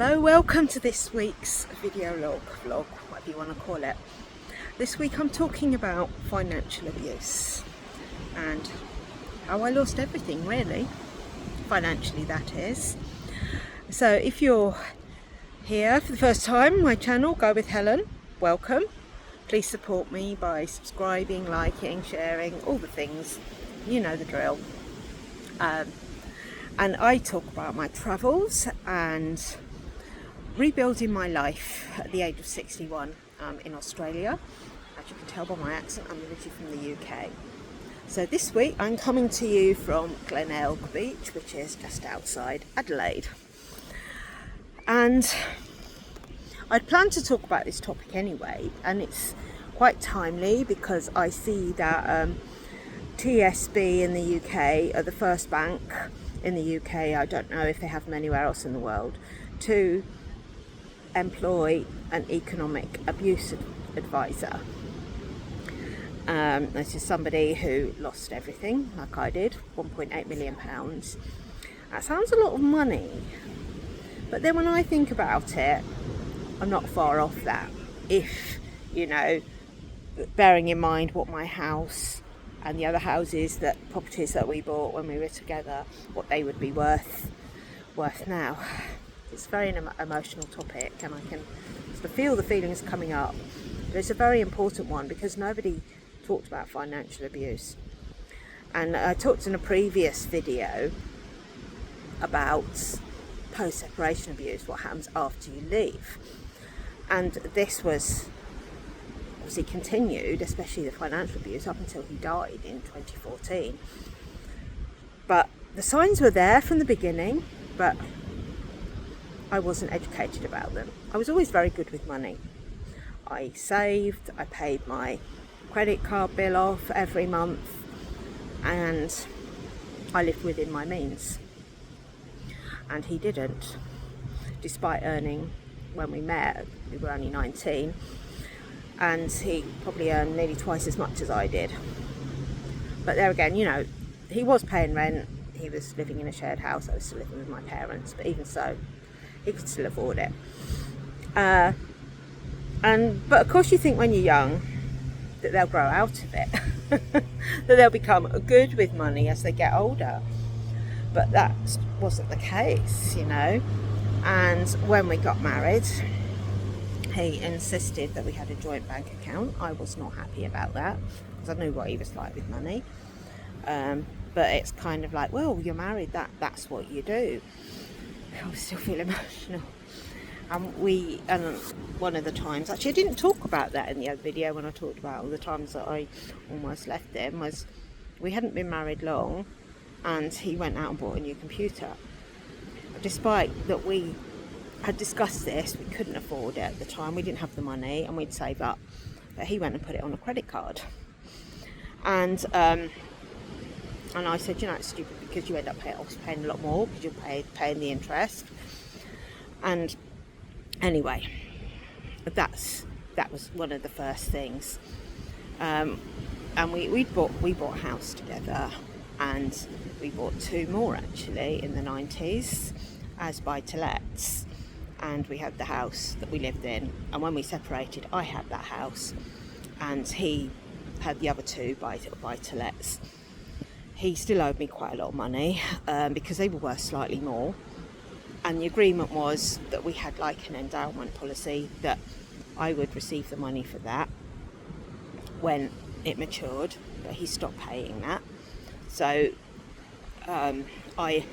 Hello, welcome to this week's video vlog, whatever you want to call it. This week I'm talking about financial abuse and how I lost everything, really, financially that is. So if you're here for the first time on my channel, Go with Helen, welcome. Please support me by subscribing, liking, sharing, all the things, you know the drill. And I talk about my travels and rebuilding my life at the age of 61 in Australia. As you can tell by my accent, I'm originally from the UK. So this week I'm coming to you from Glenelg Beach, which is just outside Adelaide. And I'd planned to talk about this topic anyway, and it's quite timely because I see that TSB in the UK are the first bank in the UK, I don't know if they have them anywhere else in the world, to employ an economic abuse advisor. This is somebody who lost everything, like I did, £1.8 million. That sounds a lot of money, but then when I think about it, I'm not far off that. If, you know, bearing in mind what my house and the other properties that we bought when we were together, what they would be worth now. It's a very emotional topic, and I can sort of feel the feelings coming up. But it's a very important one because nobody talked about financial abuse. And I talked in a previous video about post-separation abuse, what happens after you leave. And this was obviously continued, especially the financial abuse, up until he died in 2014. But the signs were there from the beginning, but I wasn't educated about them. I was always very good with money. I saved, I paid my credit card bill off every month, and I lived within my means. And he didn't, despite earning, when we met, we were only 19, and he probably earned nearly twice as much as I did. But there again, you know, he was paying rent, he was living in a shared house, I was still living with my parents, but even so, he could still afford it. But of course you think when you're young that they'll grow out of it, that they'll become good with money as they get older. But that wasn't the case, you know. And when we got married, he insisted that we had a joint bank account. I was not happy about that because I knew what he was like with money. But it's kind of like, well, you're married, that's what you do. I still feel emotional. And one of the times, actually I didn't talk about that in the other video when I talked about all the times that I almost left him, was we hadn't been married long and he went out and bought a new computer. Despite that we had discussed this, we couldn't afford it at the time, we didn't have the money and we'd save up. But he went and put it on a credit card. And I said, you know, it's stupid because you end up paying a lot more because you're paying the interest. And anyway, that was one of the first things. And we bought a house together, and we bought two more actually in the 90s as buy-to-lets. And we had the house that we lived in, and when we separated I had that house and he had the other two buy-to-lets. He still owed me quite a lot of money because they were worth slightly more, and the agreement was that we had like an endowment policy that I would receive the money for that when it matured, but he stopped paying that. So I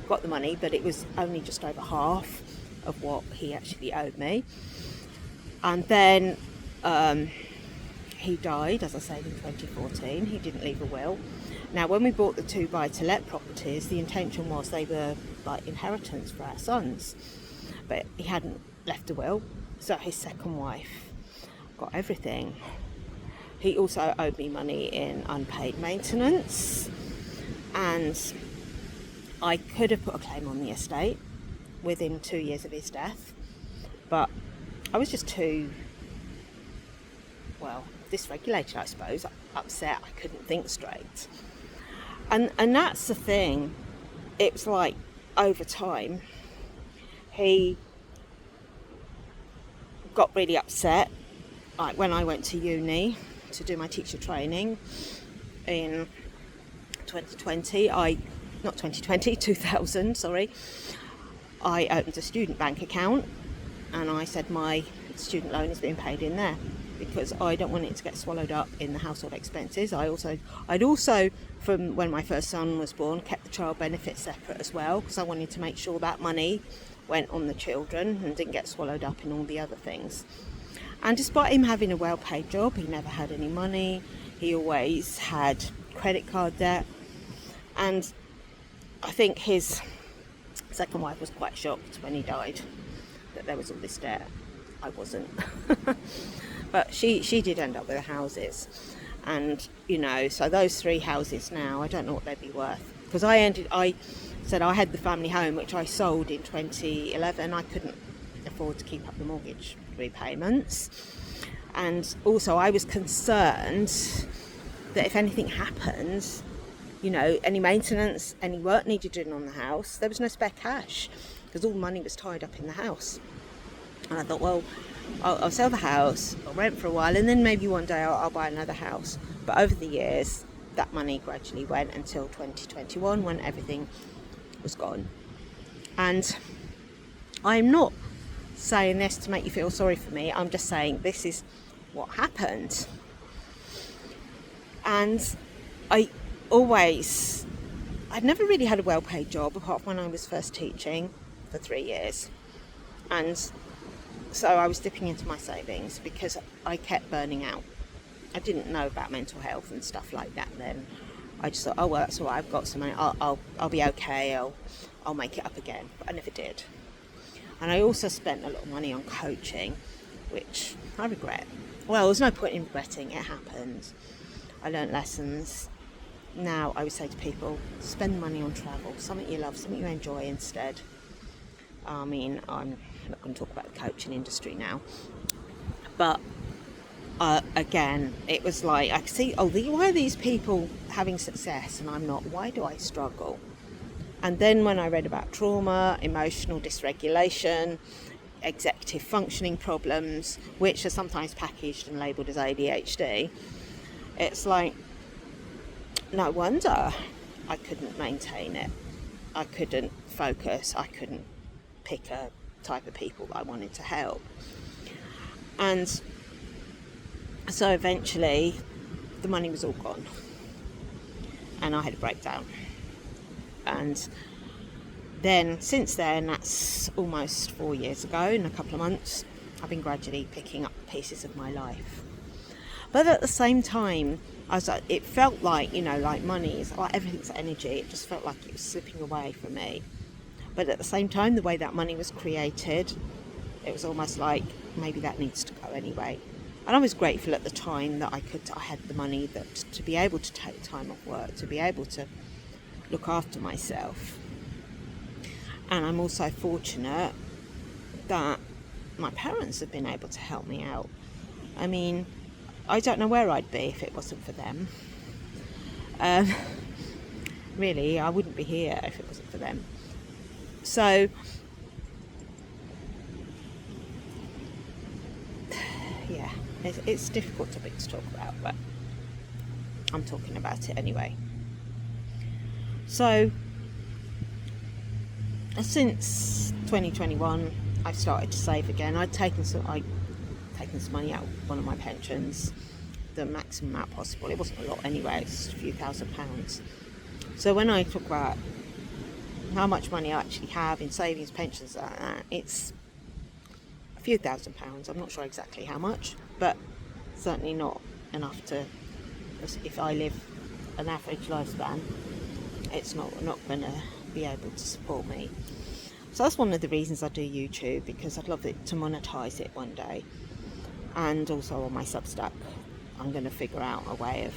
got the money, but it was only just over half of what he actually owed me. And then he died, as I said, in 2014. He didn't leave a will. Now, when we bought the two buy-to-let properties, the intention was they were like inheritance for our sons, but he hadn't left a will, so his second wife got everything. He also owed me money in unpaid maintenance, and I could have put a claim on the estate within 2 years of his death, but I was just too, well, dysregulated, I suppose, upset. I couldn't think straight. And that's the thing. It's like over time he got really upset, like when I went to uni to do my teacher training in 2020, 2000, sorry, I opened a student bank account and I said my student loan is being paid in there because I don't want it to get swallowed up in the household expenses. I'd also, from when my first son was born, kept the child benefit separate as well because I wanted to make sure that money went on the children and didn't get swallowed up in all the other things. And despite him having a well-paid job, he never had any money. He always had credit card debt. And I think his second wife was quite shocked when he died that there was all this debt. I wasn't. But she did end up with the houses. And, so those 3 houses now, I don't know what they'd be worth. Because I said I had the family home, which I sold in 2011. I couldn't afford to keep up the mortgage repayments. And also I was concerned that if anything happened, any maintenance, any work needed doing on the house, there was no spare cash because all the money was tied up in the house. And I thought, well, I'll sell the house, I'll rent for a while, and then maybe one day I'll buy another house. But over the years, that money gradually went until 2021 when everything was gone. And I'm not saying this to make you feel sorry for me, I'm just saying this is what happened. And I'd never really had a well-paid job apart from when I was first teaching for 3 years. And so I was dipping into my savings because I kept burning out. I didn't know about mental health and stuff like that then. I just thought, oh well, that's all right, I've got some money, I'll be okay, I'll make it up again. But I never did. And I also spent a lot of money on coaching, which I regret. Well, there's no point in regretting, it happened. I learnt lessons. Now I would say to people, spend money on travel, something you love, something you enjoy instead. I mean, I'm not going to talk about the coaching industry now, but again, it was like, I could see, why are these people having success and I'm not? Why do I struggle? And then when I read about trauma, emotional dysregulation, executive functioning problems, which are sometimes packaged and labelled as ADHD, it's like, no wonder I couldn't maintain it. I couldn't focus. I couldn't pick a type of people that I wanted to help. And so eventually the money was all gone and I had a breakdown. And then since then, that's almost 4 years ago, in a couple of months, I've been gradually picking up pieces of my life. But at the same time, I was like, it felt like, like money is like everything's energy. It just felt like it was slipping away from me. But at the same time, the way that money was created, it was almost like maybe that needs to go anyway. And I was grateful at the time that I had the money to be able to take time off work, to be able to look after myself. And I'm also fortunate that my parents have been able to help me out. I mean, I don't know where I'd be if it wasn't for them. Really, I wouldn't be here if it wasn't for them. So, yeah, it's a difficult topic to talk about, but I'm talking about it anyway. So, since 2021, I've started to save again. I'd taken some money out of one of my pensions, the maximum amount possible. It wasn't a lot anyway, it's a few £1,000s. So when I talk about how much money I actually have in savings, pensions, it's a few £1,000s. I'm not sure exactly how much, but certainly not enough to, if I live an average lifespan, it's not going to be able to support me. So that's one of the reasons I do YouTube, because I'd love it to monetize it one day. And also on my Substack, I'm going to figure out a way of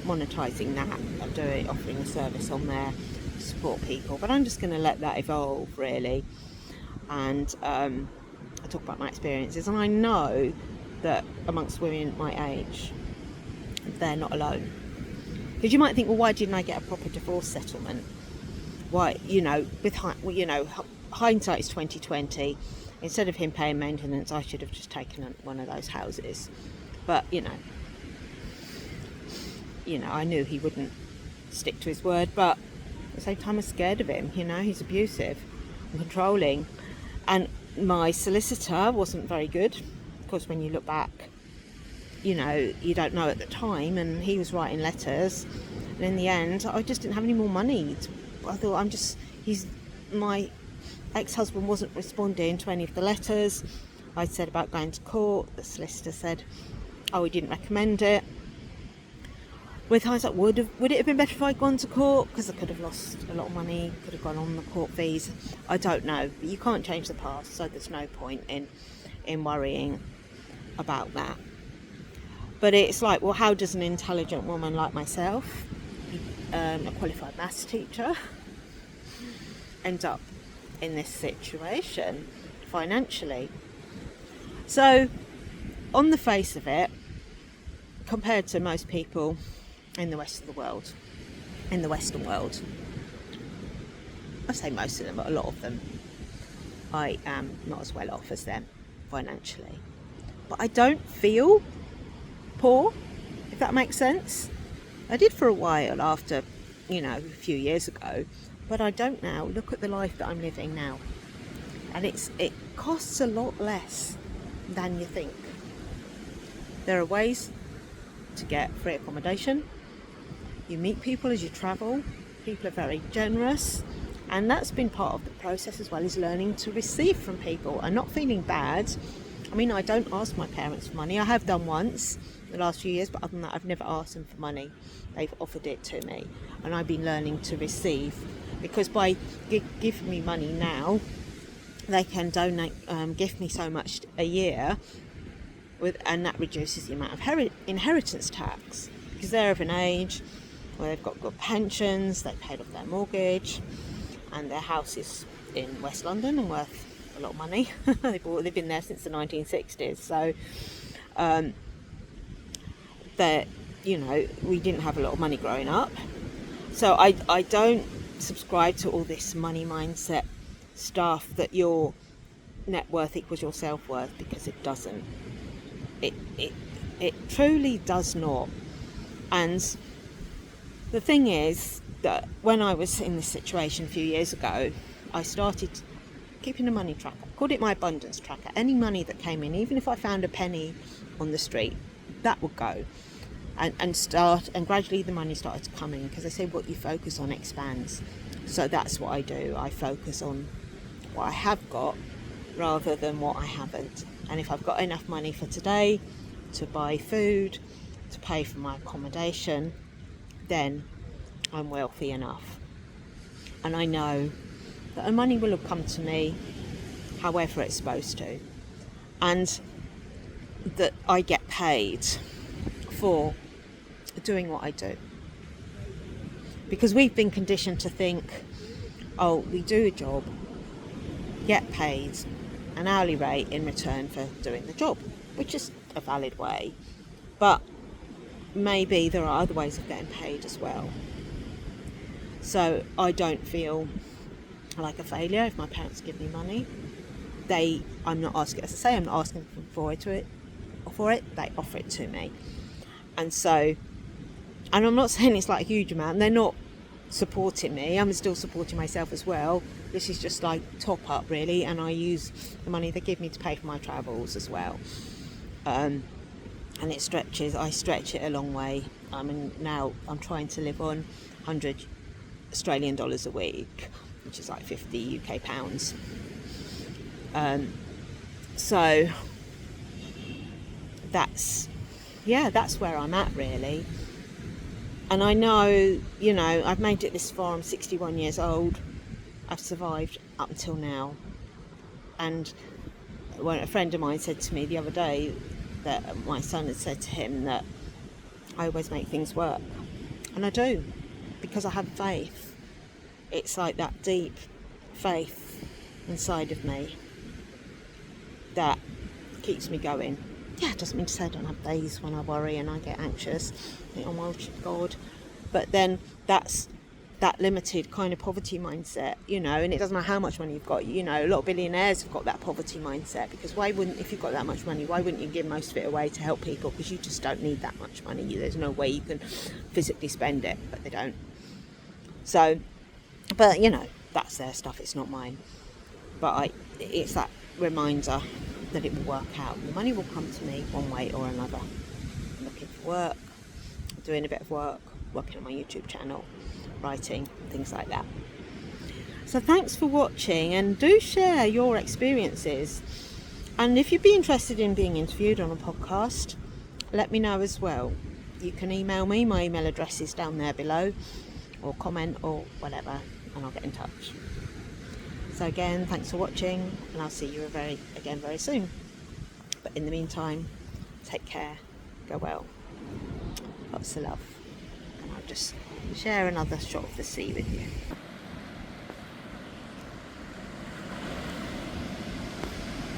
monetizing that and offering a service on there to support people. But I'm just going to let that evolve, really. And I talk about my experiences, and I know that amongst women my age, they're not alone. Because you might think, well, why didn't I get a proper divorce settlement? Why, with hindsight is 2020. instead of him paying maintenance, I should have just taken one of those houses. But you know, I knew he wouldn't stick to his word, but at the same time I was scared of him. He's abusive and controlling, and my solicitor wasn't very good. Of course, when you look back, you don't know at the time, and he was writing letters, and in the end I just didn't have any more money. I thought my ex-husband wasn't responding to any of the letters. I said about going to court. The solicitor said, he didn't recommend it. With hindsight, would it have been better if I'd gone to court? Because I could have lost a lot of money, could have gone on the court fees. I don't know. But you can't change the past, so there's no point in worrying about that. But it's like, well, how does an intelligent woman like myself, a qualified maths teacher, end up in this situation financially? So, on the face of it, compared to most people in the Western world, I say most of them, but a lot of them, I am not as well off as them financially. But I don't feel poor, if that makes sense. I did for a while after, a few years ago, but I don't now. Look at the life that I'm living now. And it costs a lot less than you think. There are ways to get free accommodation. You meet people as you travel. People are very generous, and that's been part of the process as well, is learning to receive from people and not feeling bad. I mean, I don't ask my parents for money. I have done once the last few years, but other than that, I've never asked them for money. They've offered it to me, and I've been learning to receive, because by giving me money now, they can give me so much a year, and that reduces the amount of inheritance tax, because they're of an age where they've got good pensions, they've paid off their mortgage, and their house is in West London and worth a lot of money. They've been there since the 1960s, so we didn't have a lot of money growing up. So I don't subscribe to all this money mindset stuff that your net worth equals your self-worth, because it doesn't. It truly does not. And the thing is that when I was in this situation a few years ago, I started keeping a money tracker. I called it my abundance tracker. Any money that came in, even if I found a penny on the street, that would go. And gradually the money started to come in, because they say what you focus on expands. So that's what I do. I focus on what I have got rather than what I haven't. And if I've got enough money for today to buy food, to pay for my accommodation, then I'm wealthy enough. And I know that the money will have come to me however it's supposed to, and that I get paid for doing what I do. Because we've been conditioned to think, we do a job, get paid an hourly rate in return for doing the job, which is a valid way, but maybe there are other ways of getting paid as well. So I don't feel like a failure if my parents give me money. I'm not asking, as I say, I'm not asking for it. They offer it to me. And so, and I'm not saying it's like a huge amount. They're not supporting me. I'm still supporting myself as well. This is just like top up really, and I use the money they give me to pay for my travels as well. And I stretch it a long way. Now I'm trying to live on 100 Australian dollars a week, which is like 50 UK pounds. So that's where I'm at really. And I know, I've made it this far. I'm 61 years old. I've survived up until now. And when a friend of mine said to me the other day that my son had said to him that I always make things work. And I do, because I have faith. It's like that deep faith inside of me that keeps me going. Yeah, it doesn't mean to say I don't have days when I worry and I get anxious. I think, oh my God. But then that's that limited kind of poverty mindset, you know, and it doesn't matter how much money you've got. You know, a lot of billionaires have got that poverty mindset, because why wouldn't, if you've got that much money, why wouldn't you give most of it away to help people? Because you just don't need that much money. There's no way you can physically spend it, but they don't. So, but you know, that's their stuff, it's not mine. But it's that reminder that it will work out. The money will come to me one way or another. I'm looking for work, doing a bit of work, working on my YouTube channel, writing, things like that. So thanks for watching, and do share your experiences. And if you'd be interested in being interviewed on a podcast, let me know as well. You can email me, my email address is down there below, or comment or whatever, and I'll get in touch. So again, thanks for watching, and I'll see you again very soon. But in the meantime, take care, go well, lots of love, and I'll just share another shot of the sea with you.